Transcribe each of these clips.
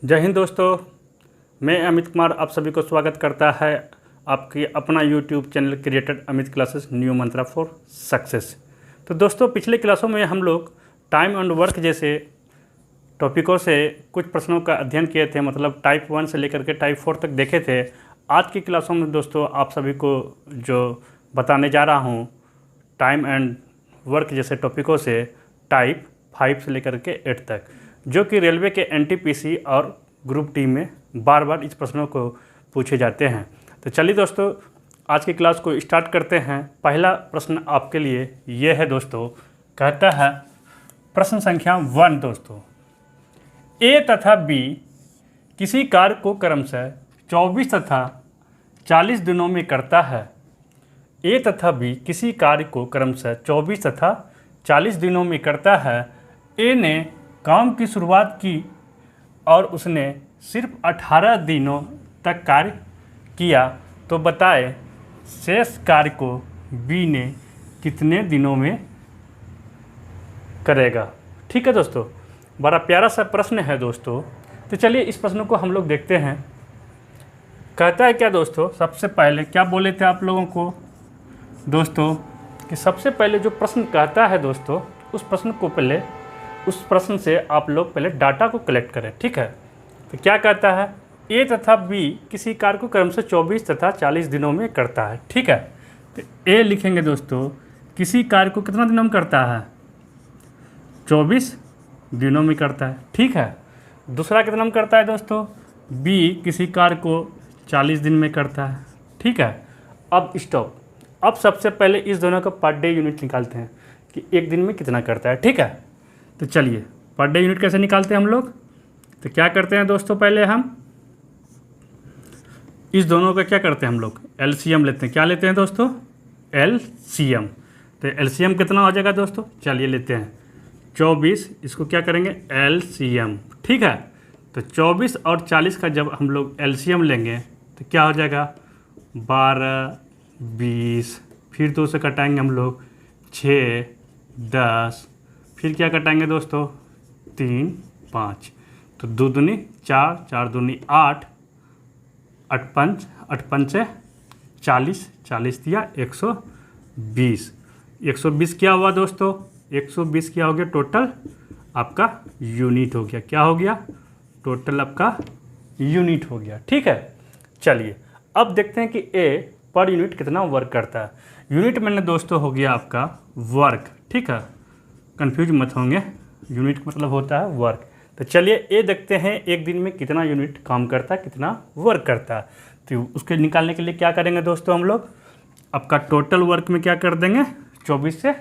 जय हिंद दोस्तों, मैं अमित कुमार आप सभी को स्वागत करता है आपकी अपना YouTube channel created Amit classes new Mantra for success. तो दोस्तों, पिछले क्लासों में हम लोग टाइम एंड वर्क जैसे टॉपिकों से कुछ प्रश्नों का अध्ययन किए थे, मतलब टाइप 1 से लेकर के टाइप 4 तक देखे थे। आज की क्लासों में दोस्तों आप सभी को जो बताने जा रहा हूँ टाइम एंड वर्क जैसे टॉपिकों से टाइप 5 से लेकर के 8 तक, जो कि रेलवे के एनटीपीसी और ग्रुप डी में बार बार इस प्रश्नों को पूछे जाते हैं। तो चलिए दोस्तों, आज की क्लास को स्टार्ट करते हैं। पहला प्रश्न आपके लिए ये है दोस्तों, कहता है प्रश्न संख्या 1 दोस्तों, ए तथा बी किसी कार्य को क्रमशः 24 तथा 40 दिनों में करता है। ए तथा बी किसी कार्य को क्रमशः 24 तथा 40 दिनों में करता है। ए ने काम की शुरुआत की और उसने सिर्फ 18 दिनों तक कार्य किया, तो बताए शेष कार्य को बी ने कितने दिनों में करेगा। ठीक है दोस्तों, बड़ा प्यारा सा प्रश्न है दोस्तों। तो चलिए इस प्रश्न को हम लोग देखते हैं। कहता है क्या दोस्तों, सबसे पहले क्या बोले थे आप लोगों को दोस्तों कि सबसे पहले जो प्रश्न कहता है दोस्तों, उस प्रश्न से आप लोग पहले डाटा को कलेक्ट करें। ठीक है, तो क्या कहता है, ए तथा बी किसी कार्य को क्रमशः 24 तथा 40 दिनों में करता है। ठीक है, तो ए लिखेंगे दोस्तों, किसी कार्य को कितना दिनों में करता है, 24 दिनों में करता है। ठीक है, दूसरा कितना में करता है दोस्तों, बी किसी कार्य को 40 दिन में करता है। ठीक है, अब स्टॉप। अब सबसे पहले इस दोनों का पर डे यूनिट निकालते हैं कि एक दिन में कितना करता है। ठीक है, तो चलिए पर डे यूनिट कैसे निकालते हैं हम लोग। तो क्या करते हैं दोस्तों, पहले हम इस दोनों का क्या करते हैं, हम लोग एलसीएम लेते हैं। क्या लेते हैं दोस्तों, एलसीएम। तो एलसीएम कितना हो जाएगा दोस्तों, चलिए लेते हैं 24, इसको क्या करेंगे एलसीएम। ठीक है, तो 24 और 40 का जब हम लोग एलसीएम लेंगे तो क्या हो जाएगा 12, 20, फिर 2 से कटाएंगे हम लोग 6, 10, फिर क्या कटाएंगे दोस्तों 3, 5, तो 2 दूनी 4, 4 दूनी 8, 8 पंचे 40, 40 दिया 120। 120 क्या हुआ दोस्तों, 120 क्या हो गया टोटल आपका यूनिट हो गया। क्या हो गया, टोटल आपका यूनिट हो गया। ठीक है, चलिए अब देखते हैं कि ए पर यूनिट कितना वर्क करता है। यूनिट मैंने दोस्तों हो गया आपका वर्क। ठीक है, कंफ्यूज मत होंगे, यूनिट मतलब होता है वर्क। तो चलिए ए देखते हैं एक दिन में कितना यूनिट काम करता है, कितना वर्क करता है। तो उसके निकालने के लिए क्या करेंगे दोस्तों, हम लोग आपका टोटल वर्क में क्या कर देंगे 24 से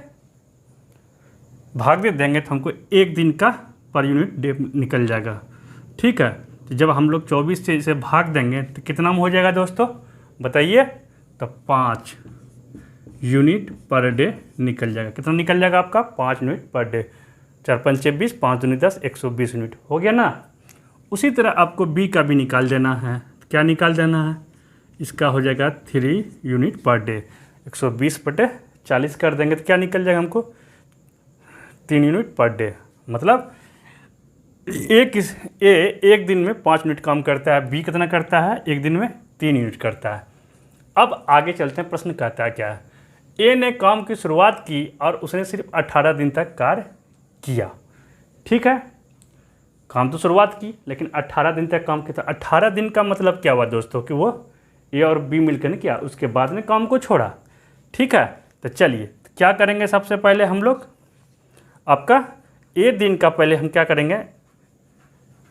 भाग दे देंगे, तो हमको एक दिन का पर यूनिट डे निकल जाएगा। ठीक है, तो जब हम लोग 24 से इसे भाग देंगे तो कितना में हो जाएगा दोस्तों बताइए, तो 5 यूनिट पर डे निकल जाएगा। कितना निकल जाएगा आपका 5 यूनिट पर डे। 4 पंचे 20, 5 दूनी 10, 120 यूनिट हो गया ना। उसी तरह आपको बी का भी निकाल देना है। क्या निकाल देना है, इसका हो जाएगा 3 यूनिट पर डे। 120/40 कर देंगे तो क्या निकल जाएगा हमको 3 यूनिट पर डे। मतलब एक दिन में 5 यूनिट काम करता है, बी कितना करता है एक दिन में 3 यूनिट करता है। अब आगे चलते हैं, प्रश्न कहता है क्या है, ए ने काम की शुरुआत की और उसने सिर्फ 18 दिन तक कार्य किया। ठीक है, काम तो शुरुआत की लेकिन 18 दिन तक काम किया। 18 दिन का मतलब क्या हुआ दोस्तों कि वो ए और बी मिलकर ने किया, उसके बाद में काम को छोड़ा। ठीक है, तो चलिए क्या करेंगे, सबसे पहले हम लोग आपका ए दिन का पहले हम क्या करेंगे,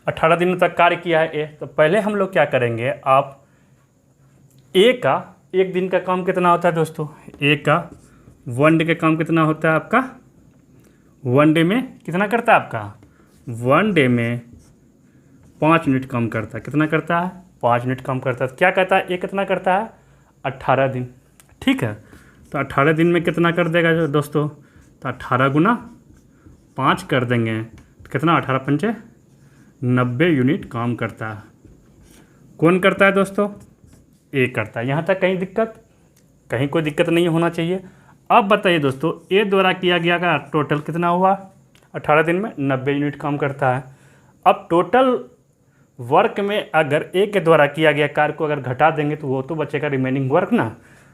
18 दिनों तक कार्य किया है ए, तो पहले हम लोग क्या करेंगे, आप ए का एक दिन का काम कितना होता है दोस्तों, ए का 1 डे का काम कितना होता है आपका, 1 डे में कितना करता है आपका 1 डे में 5 यूनिट काम करता है। कितना करता है 5 यूनिट काम करता है। तो क्या कहता है ए कितना करता है 18 दिन। ठीक है, तो 18 दिन में कितना कर देगा जो दोस्तों, तो 18 गुना 5 कर देंगे तो कितना 18 पंचे 90 यूनिट काम करता है। कौन करता है दोस्तों, ए करता है। यहाँ तक कहीं कोई दिक्कत नहीं होना चाहिए। अब बताइए दोस्तों, ए द्वारा किया गया का टोटल कितना हुआ, 18 दिन में 90 यूनिट काम करता है। अब टोटल वर्क में अगर ए के द्वारा किया गया कार्य को अगर घटा देंगे तो वो तो बचेगा रिमेनिंग वर्क ना।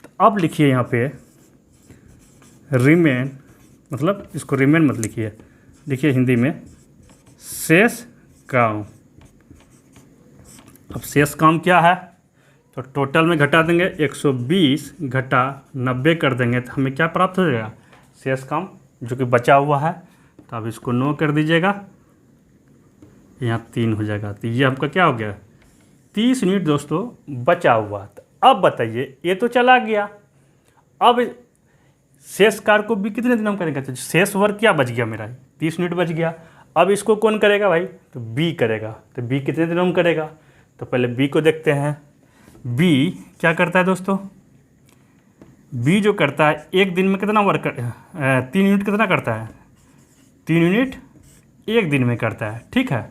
तो अब लिखिए यहाँ पे रिमेन, मतलब इसको रिमेन मत लिखिए, लिखिए हिंदी में शेष काम। अब शेष काम क्या है, तो टोटल में घटा देंगे 120 घटा 90 कर देंगे तो हमें क्या प्राप्त हो जाएगा, शेष काम जो कि बचा हुआ है। तो अब इसको 9 कर दीजिएगा, यहाँ 3 हो जाएगा। तो ये आपका क्या हो गया, 30 यूनिट दोस्तों बचा हुआ। तो अब बताइए, ये तो चला गया, अब शेष कार्य को भी कितने दिनों में करेंगे, तो शेष वर्क क्या बच गया मेरा, 30 यूनिट बच गया। अब इसको कौन करेगा भाई, तो बी करेगा। तो बी कितने दिनों में करेगा, तो पहले बी को देखते हैं। बी क्या करता है दोस्तों, बी जो करता है एक दिन में कितना वर्क 3 यूनिट कितना करता है, 3 यूनिट एक दिन में करता है। ठीक है,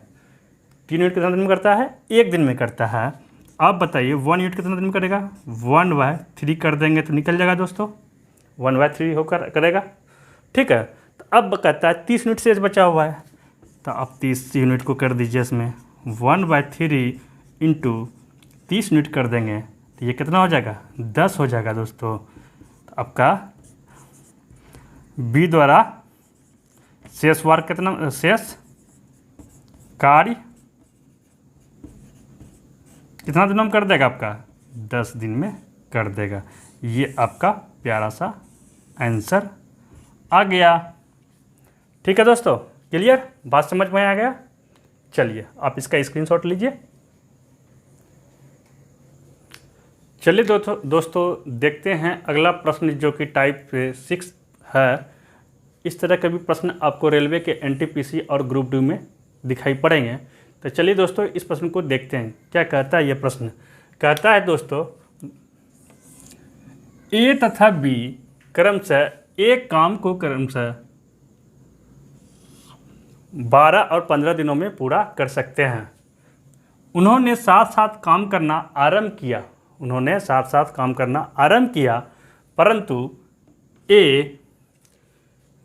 3 यूनिट कितना दिन में करता है, एक दिन में करता है। अब बताइए 1 यूनिट कितना दिन में करेगा, 1/3 कर देंगे तो निकल जाएगा दोस्तों, 1/3 होकर करेगा। ठीक है, तो अब कहता है 30 यूनिट शेष बचा हुआ है। तो अब 30 यूनिट को कर दीजिए इसमें 1/3 इंटू 30 यूनिट कर देंगे तो ये कितना हो जाएगा, 10 हो जाएगा दोस्तों। तो आपका बी द्वारा शेष वर्क कितना, शेष कार्य कितना दिनों में कर देगा, आपका 10 दिन में कर देगा। ये आपका प्यारा सा आंसर आ गया। ठीक है दोस्तों, क्लियर, बात समझ में आ गया। चलिए आप इसका स्क्रीनशॉट लीजिए। चलिए दोस्तों देखते हैं अगला प्रश्न जो कि टाइप 6 है। इस तरह के भी प्रश्न आपको रेलवे के एनटीपीसी और ग्रुप डी में दिखाई पड़ेंगे। तो चलिए दोस्तों इस प्रश्न को देखते हैं क्या कहता है। ये प्रश्न कहता है दोस्तों, ए तथा बी क्रमशः एक काम को क्रमशः 12 और 15 दिनों में पूरा कर सकते हैं। उन्होंने साथ साथ काम करना आरंभ किया, परंतु ए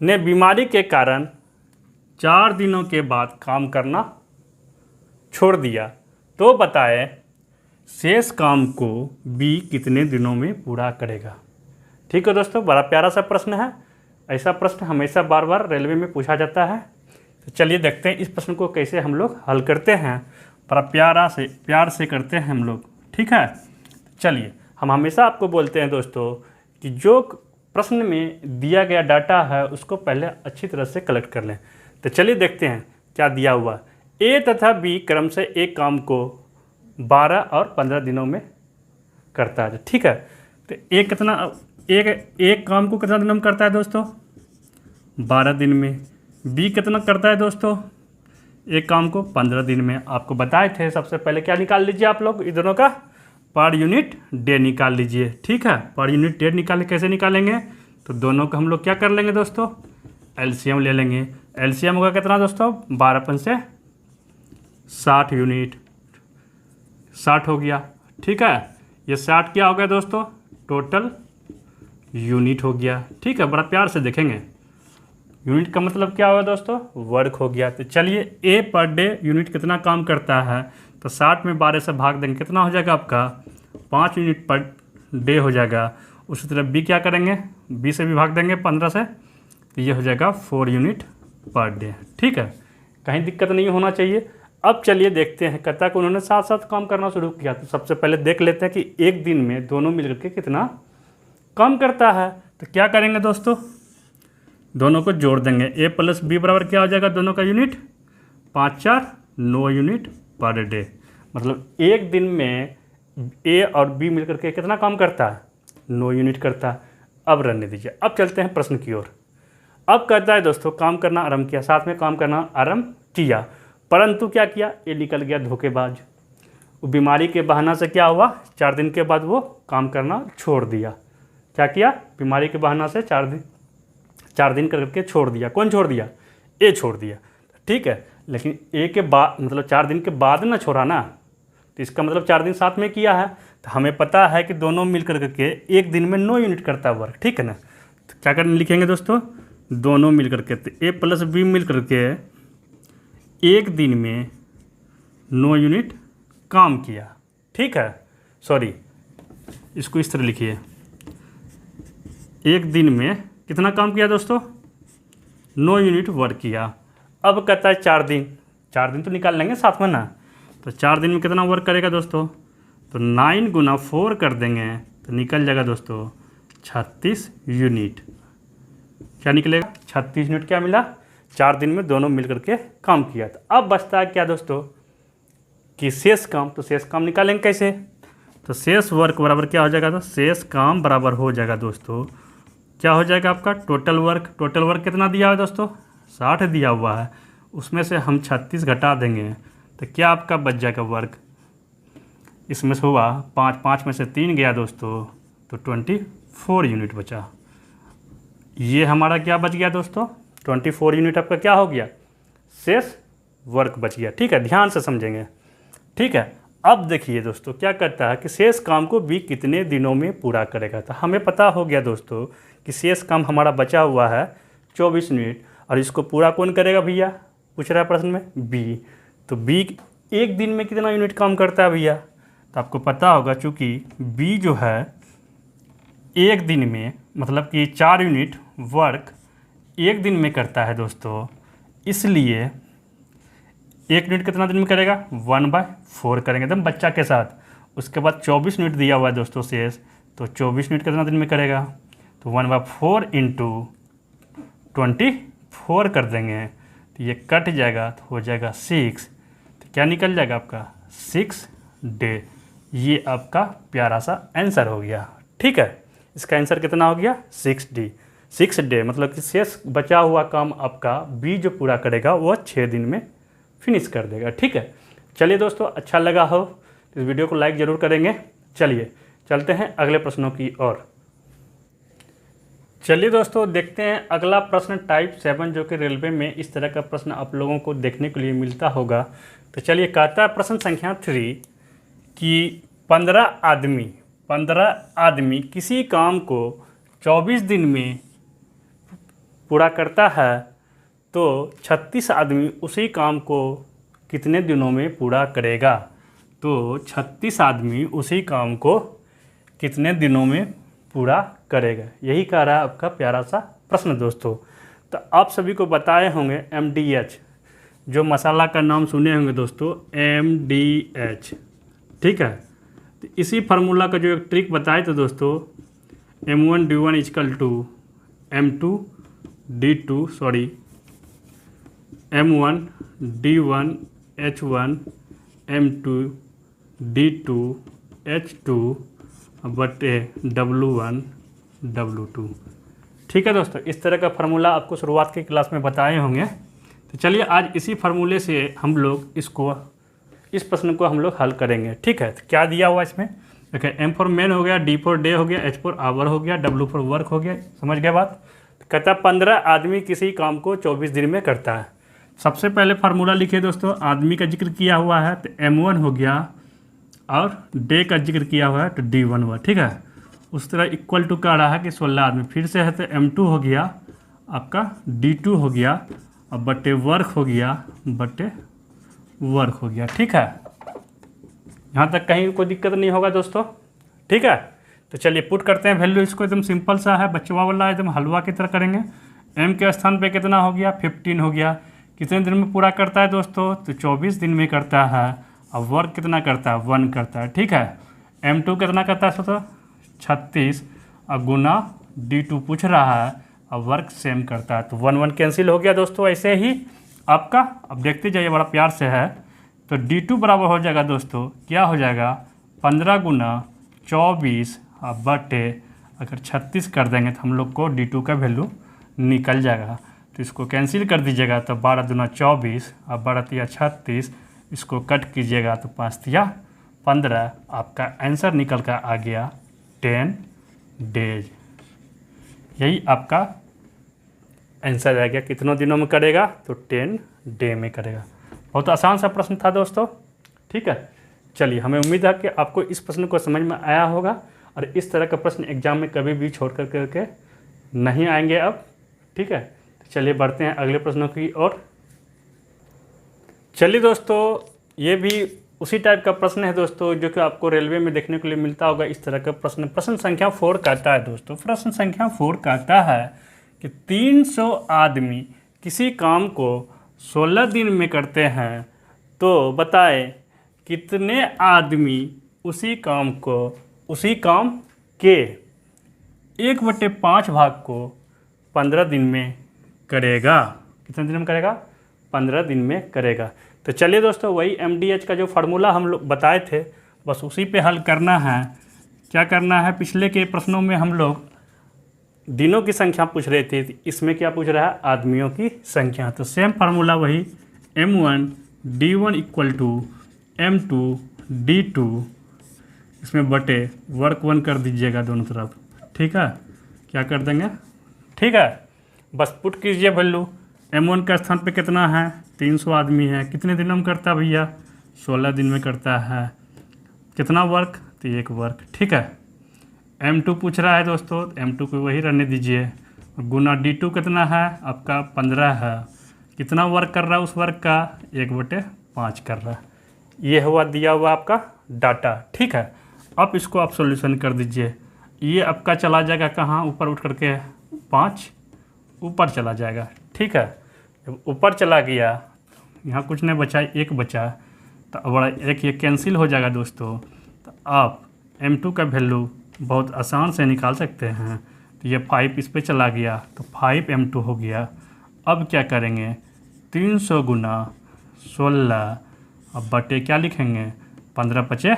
ने बीमारी के कारण 4 दिनों के बाद काम करना छोड़ दिया। तो बताएं शेष काम को बी कितने दिनों में पूरा करेगा। ठीक है दोस्तों, बड़ा प्यारा सा प्रश्न है। ऐसा प्रश्न हमेशा बार बार रेलवे में पूछा जाता है। तो चलिए देखते हैं इस प्रश्न को कैसे हम लोग हल करते हैं। बड़ा प्यार से करते हैं हम लोग। ठीक है, चलिए हम हमेशा आपको बोलते हैं दोस्तों कि जो प्रश्न में दिया गया डाटा है उसको पहले अच्छी तरह से कलेक्ट कर लें। तो चलिए देखते हैं क्या दिया हुआ। ए तथा बी क्रमशः एक काम को 12 और 15 दिनों में करता है। ठीक है, तो एक काम को कितना दिनों में करता है दोस्तों, 12 दिन में। बी कितना करता है दोस्तों, एक काम को 15 दिन में। आपको बताए थे सबसे पहले क्या निकाल लीजिए आप लोग, इन दोनों का पर यूनिट डे निकाल लीजिए। ठीक है, पर यूनिट डे निकाले कैसे निकालेंगे, तो दोनों को हम लोग क्या कर लेंगे दोस्तों, एलसीएम ले लेंगे। एलसीएम होगा कितना दोस्तों, 12 से 60 यूनिट, 60 हो गया। ठीक है, ये 60 क्या हो गया दोस्तों, टोटल यूनिट हो गया। ठीक है, बड़ा प्यार से देखेंगे, यूनिट का मतलब क्या होगा दोस्तों, वर्क हो गया। तो चलिए ए पर डे यूनिट कितना काम करता है, तो 60 में 12 से भाग देंगे कितना हो जाएगा आपका, 5 यूनिट पर डे हो जाएगा। उसी तरह बी क्या करेंगे, बी से भी भाग देंगे 15 से, तो ये हो जाएगा 4 यूनिट पर डे। ठीक है, कहीं दिक्कत नहीं होना चाहिए। अब चलिए देखते हैं, कहता है कि उन्होंने साथ साथ काम करना शुरू किया। तो सबसे पहले देख लेते हैं कि एक दिन में दोनों मिलकर के कितना काम करता है। तो क्या करेंगे दोस्तों, दोनों को जोड़ देंगे। ए प्लस बी बराबर क्या हो जाएगा, दोनों का यूनिट 5 4 9 यूनिट पर डे। मतलब एक दिन में ए और बी मिलकर के कितना काम करता है, 9 यूनिट करता है। अब रहने दीजिए, अब चलते हैं प्रश्न की ओर। अब कहता है दोस्तों काम करना आरंभ किया, साथ में काम करना आरंभ किया, परंतु क्या किया, ये निकल गया धोखेबाज। वो बीमारी के बहाना से क्या हुआ, 4 दिन के बाद वो काम करना छोड़ दिया। क्या किया, बीमारी के बहाना से 4 दिन करके छोड़ दिया। कौन छोड़ दिया, ए छोड़ दिया। ठीक है, लेकिन ए के बाद मतलब 4 दिन के बाद ना छोड़ा ना, तो इसका मतलब 4 दिन साथ में किया है। तो हमें पता है कि दोनों मिल करके एक दिन में 9 यूनिट करता है वर्क। ठीक है ना, तो क्या करने लिखेंगे दोस्तों, दोनों मिल करके, तो ए प्लस बी मिल करके एक दिन में 9 यूनिट काम किया। ठीक है, सॉरी, इसको इस तरह लिखिए, एक दिन में कितना काम किया दोस्तों? 9 यूनिट वर्क किया। अब कहता है 4 दिन, 4 दिन तो निकाल लेंगे साथ में ना, तो 4 दिन में कितना वर्क करेगा दोस्तों? तो 9 गुना 4 कर देंगे तो निकल जाएगा दोस्तों 36 यूनिट। क्या निकलेगा? 36 यूनिट क्या मिला? 4 दिन में दोनों मिल करके काम किया। तो अब बचता है क्या दोस्तों कि शेष काम। तो शेष काम निकालेंगे कैसे? तो शेष वर्क बराबर क्या हो जाएगा? तो शेष काम बराबर हो जाएगा दोस्तों, क्या हो जाएगा आपका? Total work. टोटल वर्क कितना दिया हुआ है दोस्तों? 60 दिया हुआ है, उसमें से हम 36 घटा देंगे तो क्या आपका बच जाएगा वर्क? इसमें से हुआ 5, 5 में से 3 गया दोस्तों, तो 24 यूनिट बचा। ये हमारा क्या बच गया दोस्तों? 24 यूनिट आपका क्या हो गया? शेष वर्क बच गया। ठीक है, ध्यान से समझेंगे। ठीक है, अब देखिए दोस्तों क्या करता है कि शेष काम को बी कितने दिनों में पूरा करेगा। तो हमें पता हो गया दोस्तों कि शेष काम हमारा बचा हुआ है 24 यूनिट, और इसको पूरा कौन करेगा भैया? पूछ रहा है प्रश्न में, बी। तो बी एक दिन में कितना यूनिट काम करता है भैया? तो आपको पता होगा, चूँकि बी जो है एक दिन में, मतलब कि 4 यूनिट वर्क एक दिन में करता है दोस्तों, इसलिए 1 यूनिट कितना दिन में करेगा? 1/4 करेंगे एकदम बच्चा के साथ। उसके बाद 24 यूनिट दिया हुआ है दोस्तों शेष, तो 24 यूनिट कितना दिन में करेगा? तो 1/4 इंटू 24 कर देंगे तो ये कट जाएगा, तो हो जाएगा 6। तो क्या निकल जाएगा आपका? 6 डे। ये आपका प्यारा सा आंसर हो गया। ठीक है, इसका आंसर कितना हो गया? 6 डे। 6 डे मतलब कि शेष बचा हुआ काम आपका बी जो पूरा करेगा वो 6 दिन में फिनिश कर देगा। ठीक है, चलिए दोस्तों, अच्छा लगा हो तो इस वीडियो को लाइक ज़रूर करेंगे। चलिए चलते हैं अगले प्रश्नों की ओर। चलिए दोस्तों, देखते हैं अगला प्रश्न टाइप 7, जो कि रेलवे में इस तरह का प्रश्न आप लोगों को देखने के लिए मिलता होगा। तो चलिए, कहता है प्रश्न संख्या 3 कि 15 आदमी किसी काम को 24 दिन में पूरा करता है, तो 36 आदमी उसी काम को कितने दिनों में पूरा करेगा? तो 36 आदमी उसी काम को कितने दिनों में पूरा करेगा, यही कह रहा है आपका प्यारा सा प्रश्न दोस्तों। तो आप सभी को बताए होंगे MDH, जो मसाला का नाम सुने होंगे दोस्तों, MDH। ठीक है, तो इसी फार्मूला का जो एक ट्रिक बताए थे दोस्तों, M1D1 equal to M2D2 sorry M1D1 H1 M2D2 H2 बटे W1 W2। ठीक है दोस्तों, इस तरह का फार्मूला आपको शुरुआत की क्लास में बताए होंगे। तो चलिए आज इसी फार्मूले से हम लोग इस प्रश्न को हम लोग हल करेंगे। ठीक है, तो क्या दिया हुआ इसमें? देखिए, M फॉर मैन हो गया, D फॉर डे हो गया, H फॉर आवर हो गया, W फॉर वर्क हो गया। समझ गए बात? तो कहता है 15 आदमी किसी काम को 24 दिन में करता है। सबसे पहले फार्मूला लिखिए दोस्तों, आदमी का जिक्र किया हुआ है तो M1 हो गया, और डे का जिक्र किया हुआ है तो D1 हुआ। ठीक है, उस तरह इक्वल टू कह रहा है कि 16 आदमी, फिर से है तो M2 हो गया आपका, D2 हो गया, और बटे वर्क हो गया, बटे वर्क हो गया। ठीक है, यहाँ तक कहीं कोई दिक्कत नहीं होगा दोस्तों। ठीक है, तो चलिए पुट करते हैं वैल्यू। इसको एकदम सिंपल सा है, बचवा वाला एकदम हलवा की तरह करेंगे। M के स्थान पे कितना हो गया? 15 हो गया। कितने दिन में पूरा करता है दोस्तों? तो 24 दिन में करता है। और वर्क कितना करता है? 1 करता है। ठीक है, M2 कितना करता है दोस्तों? 36, और गुना D2 पूछ रहा है, और वर्क सेम करता है, तो 1 कैंसिल हो गया दोस्तों। ऐसे ही आपका, अब देखते जाइए, बड़ा प्यार से है। तो D2 बराबर हो जाएगा दोस्तों, क्या हो जाएगा? 15 गुना 24 बटे, अगर 36 कर देंगे तो हम लोग को D2 का वैल्यू निकल जाएगा। तो इसको कैंसिल कर दीजिएगा, तो 12 दूना 24 और 12 तिया 36, इसको कट कीजिएगा तो 5 तिया 15। आपका आंसर निकल कर आ गया 10 डेज। यही आपका आंसर आ गया। कितनों दिनों में करेगा? तो 10 डे में करेगा। बहुत आसान सा प्रश्न था दोस्तों। ठीक है, चलिए, हमें उम्मीद है कि आपको इस प्रश्न को समझ में आया होगा, और इस तरह का प्रश्न एग्जाम में कभी भी छोड़ कर करके नहीं आएंगे अब। ठीक है, तो चलिए बढ़ते हैं अगले प्रश्नों की ओर। चलिए दोस्तों, ये भी उसी टाइप का प्रश्न है दोस्तों, जो कि आपको रेलवे में देखने के लिए मिलता होगा। इस तरह का प्रश्न, प्रश्न संख्या 4 कहता है दोस्तों, प्रश्न संख्या 4 कहता है कि 300 आदमी किसी काम को 16 दिन में करते हैं, तो बताए कितने आदमी उसी काम के 1/5 भाग को 15 दिन में करेगा। कितने दिन में करेगा? 15 दिन में करेगा। तो चलिए दोस्तों, वही MDH का जो फार्मूला हम लोग बताए थे, बस उसी पे हल करना है। क्या करना है? पिछले के प्रश्नों में हम लोग दिनों की संख्या पूछ रहे थे, इसमें क्या पूछ रहा है? आदमियों की संख्या। तो सेम फार्मूला वही, M1 D1 = M2 D2, इसमें बटे वर्क 1 कर दीजिएगा दोनों तरफ। ठीक है, क्या कर देंगे? ठीक है, बस पुट कीजिए वैल्यू। M1 का स्थान पे कितना है? 300 आदमी है। कितने दिनों में करता है भैया? 16 दिन में करता है। कितना वर्क? तो 1 वर्क। ठीक है, M2 पूछ रहा है दोस्तों, M2 को वही रहने दीजिए। गुना D2 कितना है? आपका 15 है। कितना वर्क कर रहा है उस वर्क का? 1/5 कर रहा है। ये हुआ दिया हुआ आपका डाटा। ठीक है, अब इसको आप सॉल्यूशन कर दीजिए। ये आपका चला जाएगा कहाँ? ऊपर उठ करके 5 ऊपर चला जाएगा। ठीक है, जब ऊपर चला गया, यहाँ कुछ नहीं बचा, 1 बचा, तो बड़ा 1 ये कैंसिल हो जाएगा दोस्तों। तो आप M2 का वैल्यू बहुत आसान से निकाल सकते हैं। तो ये 5 इस पे चला गया, तो 5 M2 हो गया। अब क्या करेंगे? 300 गुना 16, अब बटे क्या लिखेंगे? 15×5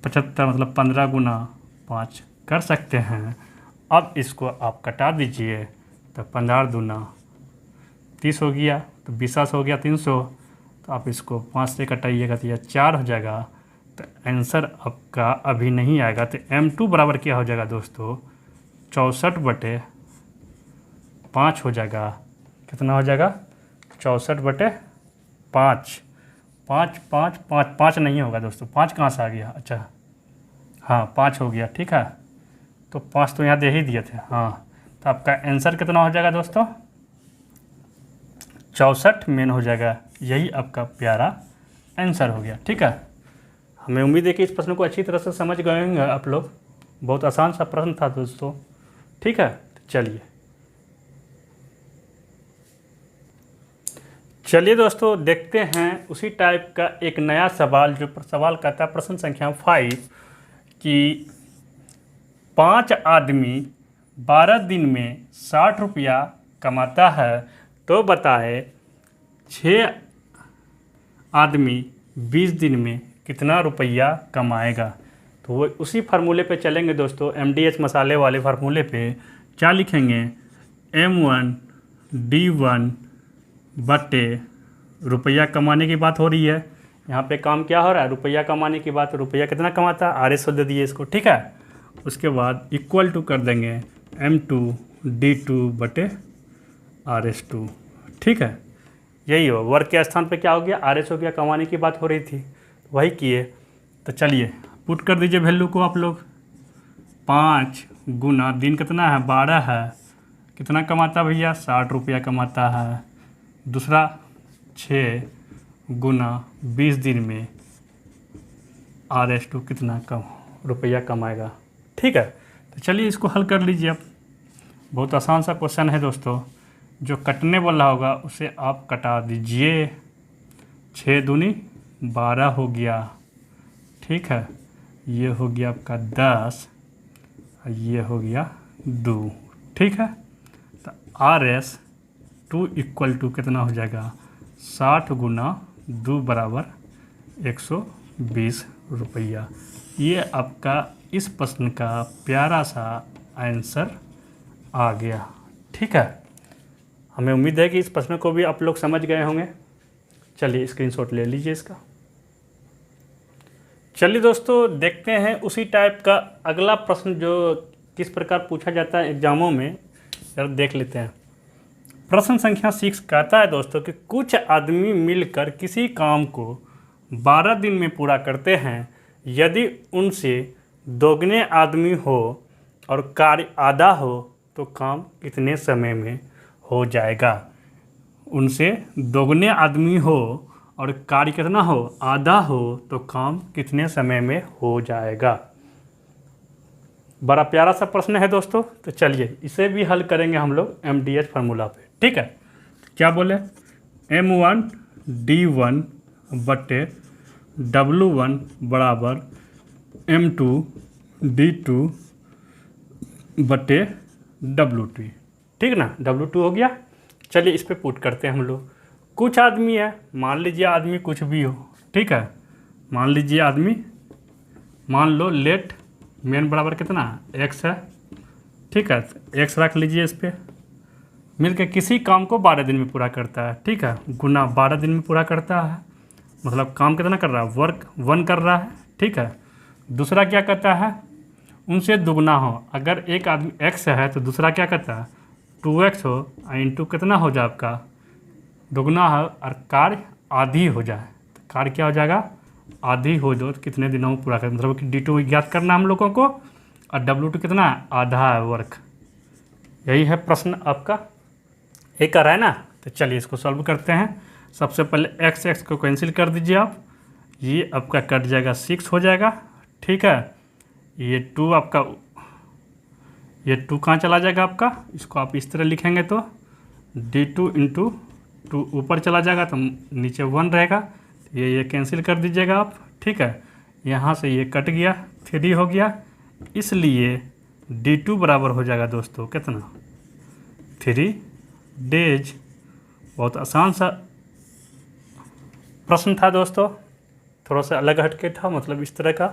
= 75, मतलब 15 गुना 5 कर सकते हैं। अब इसको आप कटा दीजिए, तो 15 दूना 30 हो गया, तो 20 हो गया 300। तो आप इसको 5 से कटाइएगा तो यह 4 हो जाएगा। तो आंसर आपका अभी नहीं आएगा। तो M2 बराबर क्या हो जाएगा दोस्तों? 64/5 हो जाएगा। कितना हो जाएगा? 64/5। 5 5 5 5 नहीं होगा दोस्तों, 5 कहाँ से आ गया? अच्छा हाँ, 5 हो गया। ठीक है, तो 5 तो यहाँ दे ही दिए थे। हाँ, तो आपका आंसर कितना हो जाएगा दोस्तों? 64 मेन हो जाएगा। यही आपका प्यारा आंसर हो गया। ठीक है, हमें उम्मीद है कि इस प्रश्न को अच्छी तरह से समझ गए होंगे आप लोग। बहुत आसान सा प्रश्न था दोस्तों। ठीक है, चलिए दोस्तों, देखते हैं उसी टाइप का एक नया सवाल। जो सवाल कहता है प्रश्न संख्या 5 कि 5 आदमी 12 दिन में 60 रुपया कमाता है, तो बताए 6 आदमी 20 दिन में कितना रुपया कमाएगा। तो वो उसी फार्मूले पे चलेंगे दोस्तों, MDH मसाले वाले फार्मूले पे। क्या लिखेंगे? M1 D1 बटे रुपया कमाने की बात हो रही है। यहाँ पे काम क्या हो रहा है? रुपया कमाने की बात। रुपया कितना कमाता है? RS दे दिए इसको। ठीक है, उसके बाद इक्वल टू कर देंगे M2 D2 बटे RS2। ठीक है, यही हो। वर्क के स्थान पे क्या हो गया? RS हो गया। कमाने की बात हो रही थी, वही किए। तो चलिए पुट कर दीजिए वैल्यू को आप लोग। 5 गुना दिन कितना है? 12 है। कितना कमाता भैया? 60 रुपया कमाता है। दूसरा 6 गुना 20 दिन में RS2 कितना कम रुपया कमाएगा। ठीक है, तो चलिए इसको हल कर लीजिए आप। बहुत आसान सा क्वेश्चन है दोस्तों। जो कटने वाला होगा उसे आप कटा दीजिए। 6 दूनी 12 हो गया। ठीक है, ये हो गया आपका 10, ये हो गया 2। ठीक है, तो RS2 इक्वल टू कितना हो जाएगा? 60 गुना 2 बराबर 120 रुपया। ये आपका इस प्रश्न का प्यारा सा आंसर आ गया। ठीक है, हमें उम्मीद है कि इस प्रश्न को भी आप लोग समझ गए होंगे। चलिए स्क्रीनशॉट ले लीजिए इसका। चलिए दोस्तों, देखते हैं उसी टाइप का अगला प्रश्न जो किस प्रकार पूछा जाता है एग्जामों में, जरा देख लेते हैं। प्रश्न संख्या 6 कहता है दोस्तों कि कुछ आदमी मिलकर किसी काम को 12 दिन में पूरा करते हैं। यदि उनसे दोगुने आदमी हो और कार्य आधा हो तो काम कितने समय में हो जाएगा। उनसे दोगुने आदमी हो और कार्य कितना हो, आधा हो, तो काम कितने समय में हो जाएगा। बड़ा प्यारा सा प्रश्न है दोस्तों। तो चलिए इसे भी हल करेंगे हम लोग MDH फार्मूला पे, ठीक है। क्या बोले, M1 D1 बटे W1 बराबर M2 D2 बटे W2, ठीक ना। W2 हो गया। चलिए इस पे पुट करते हैं हम लोग। कुछ आदमी है, मान लीजिए आदमी कुछ भी हो, ठीक है। मान लीजिए आदमी, मान लो लेट मेन बराबर कितना x है, ठीक है। x रख लीजिए इस पर। मिलकर किसी काम को 12 दिन में पूरा करता है, ठीक है। गुना 12 दिन में पूरा करता है, मतलब काम कितना कर रहा है, वर्क 1 कर रहा है, ठीक है। दूसरा क्या करता है, उनसे दुगना हो। अगर एक आदमी x है तो दूसरा क्या करता है 2x हो, इंटू कितना हो जाए आपका दुगना है, और कार्य आधी हो जाए तो कार्य क्या हो जाएगा, आधी हो जाए तो कितने दिनों में पूरा करें, मतलब कि D2 ज्ञात करना हम लोगों को, और W2 कितना है, आधा है वर्क। यही है प्रश्न आपका, एक कर रहा है ना। तो चलिए इसको सॉल्व करते हैं। सबसे पहले x को कैंसिल कर दीजिए आप, ये आपका कट जाएगा 6 हो जाएगा, ठीक है। ये 2 आपका, ये 2 कहाँ चला जाएगा आपका, इसको आप इस तरह लिखेंगे तो D2 इंटू 2 ऊपर चला जाएगा तो नीचे 1 रहेगा। ये कैंसिल कर दीजिएगा आप, ठीक है। यहाँ से ये कट गया, 3 हो गया, इसलिए D2 बराबर हो जाएगा दोस्तों कितना, 3 डेज। बहुत आसान सा प्रश्न था दोस्तों, थोड़ा सा अलग हटके था, मतलब इस तरह का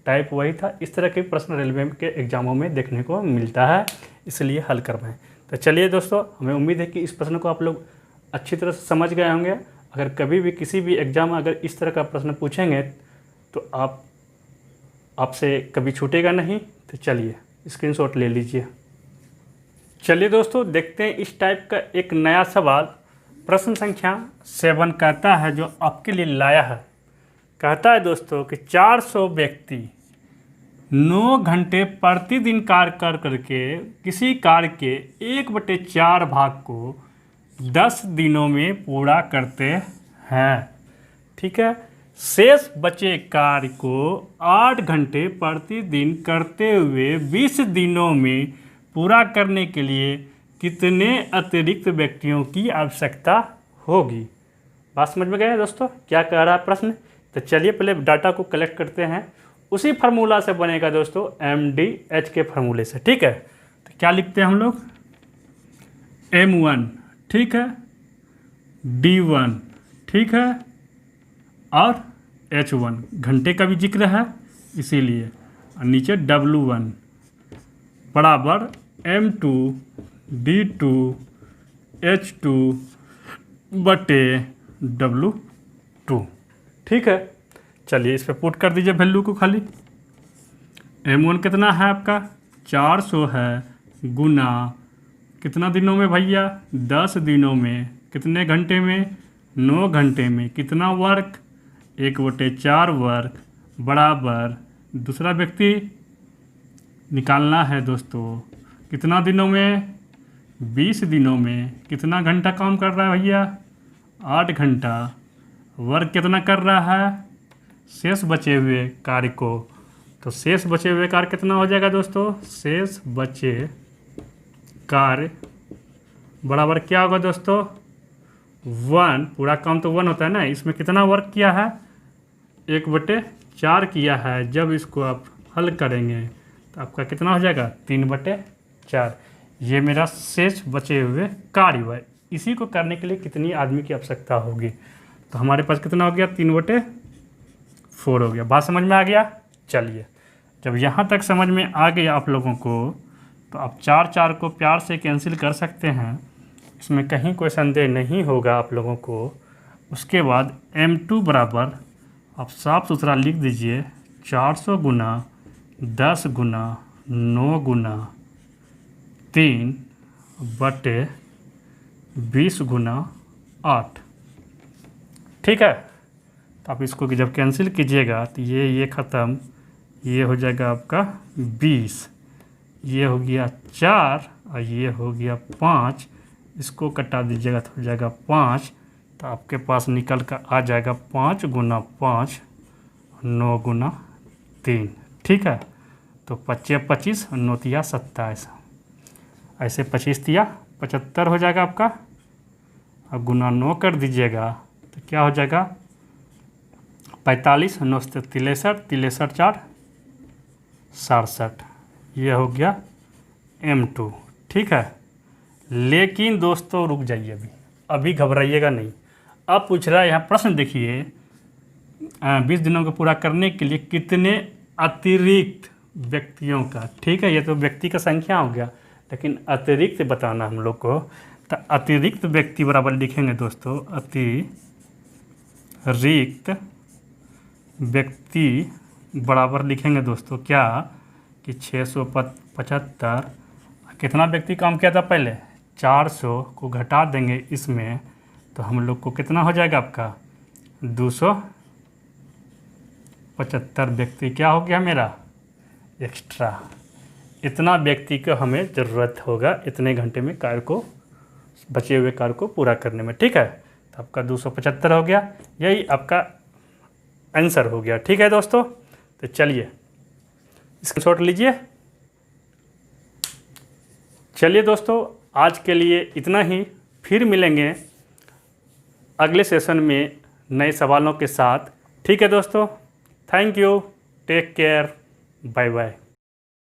टाइप वही था। इस तरह के प्रश्न रेलवे के एग्जामों में देखने को मिलता है, इसलिए हल करवाएं। तो चलिए दोस्तों, हमें उम्मीद है कि इस प्रश्न को आप लोग अच्छी तरह से समझ गए होंगे। अगर कभी भी किसी भी एग्जाम में अगर इस तरह का प्रश्न पूछेंगे तो आपसे कभी छूटेगा नहीं। तो चलिए स्क्रीनशॉट ले लीजिए। चलिए दोस्तों, देखते हैं इस टाइप का एक नया सवाल। प्रश्न संख्या 7 कहता है, जो आपके लिए लाया है, कहता है दोस्तों कि 400 व्यक्ति 9 घंटे प्रतिदिन कार्य कर करके किसी कार्य के 1/4 भाग को 10 दिनों में पूरा करते हैं, ठीक है। शेष बचे कार्य को 8 घंटे प्रतिदिन करते हुए 20 दिनों में पूरा करने के लिए कितने अतिरिक्त व्यक्तियों की आवश्यकता होगी। बात समझ में गया दोस्तों, क्या कह रहा है प्रश्न। तो चलिए पहले डाटा को कलेक्ट करते हैं। उसी फार्मूला से बनेगा दोस्तों, MDH के फार्मूले से, ठीक है। तो क्या लिखते हैं हम लोग, M1, ठीक है, D1, ठीक है, और H1 घंटे का भी जिक्र है इसीलिए, और नीचे W1 बराबर M2 D2 H2 बटे W2, ठीक है। चलिए इस पे पुट कर दीजिए वैल्यू को खाली। M1 कितना है आपका 400 है, गुना कितना दिनों में भैया, 10 दिनों में, कितने घंटे में, 9 घंटे में, कितना वर्क, 1/4 वर्क बराबर, दूसरा व्यक्ति निकालना है दोस्तों, कितना दिनों में, 20 दिनों में, कितना घंटा काम कर रहा है भैया, 8 घंटा, वर्क कितना कर रहा है, शेष बचे हुए कार्य को। तो शेष बचे हुए कार्य कितना हो जाएगा दोस्तों, शेष बचे कार्य बराबर क्या होगा दोस्तों, 1, पूरा काम तो 1 होता है ना, इसमें कितना वर्क किया है, 1/4 किया है। जब इसको आप हल करेंगे तो आपका कितना हो जाएगा, 3/4। ये मेरा शेष बचे हुए कार्य है, इसी को करने के लिए कितनी आदमी की आवश्यकता होगी। तो हमारे पास कितना हो गया, 3/4 हो गया। बात समझ में आ गया। चलिए जब यहाँ तक समझ में आ गया आप लोगों को, तो आप 4 को प्यार से कैंसिल कर सकते हैं, इसमें कहीं कोई संदेह नहीं होगा आप लोगों को। उसके बाद M2 बराबर आप साफ सुथरा लिख दीजिए, 400 गुना 10 गुना 9 गुना 3 बटे 20 गुना 8, ठीक है। तो आप इसको जब कैंसिल कीजिएगा तो ये ख़त्म, ये हो जाएगा आपका 20, ये हो गया 4 और ये हो गया 5, इसको कटा दीजिएगा तो हो जाएगा 5। तो आपके पास निकल कर आ जाएगा 5 गुना 5 9 गुना 3। ठीक है, तो 25 25 9 तिया 27, ऐसे 25 तिया 75 हो जाएगा आपका। अब गुना 9 कर दीजिएगा तो क्या हो जाएगा 45 9 से 63 63 4 67, ये हो गया M2। ठीक है, लेकिन दोस्तों रुक जाइए, अभी घबराइएगा नहीं। अब पूछ रहा है यहाँ प्रश्न देखिए, 20 दिनों को पूरा करने के लिए कितने अतिरिक्त व्यक्तियों का, ठीक है ये तो व्यक्ति का संख्या हो गया, लेकिन अतिरिक्त बताना हम लोग को। तो अतिरिक्त व्यक्ति बराबर लिखेंगे दोस्तों, अतिरिक्त व्यक्ति बराबर लिखेंगे दोस्तों क्या कि 675, कितना व्यक्ति काम किया था पहले, 400 को घटा देंगे इसमें, तो हम लोग को कितना हो जाएगा आपका 275 व्यक्ति क्या हो गया मेरा एक्स्ट्रा। इतना व्यक्ति को हमें ज़रूरत होगा इतने घंटे में कार्य को, बचे हुए कार्य को पूरा करने में। ठीक है, तो आपका 275 हो गया, यही आपका आंसर हो गया। ठीक है दोस्तों, तो चलिए स्क्रीनशॉट लीजिए। चलिए दोस्तों, आज के लिए इतना ही, फिर मिलेंगे अगले सेशन में नए सवालों के साथ। ठीक है दोस्तों, thank you, take care, bye bye.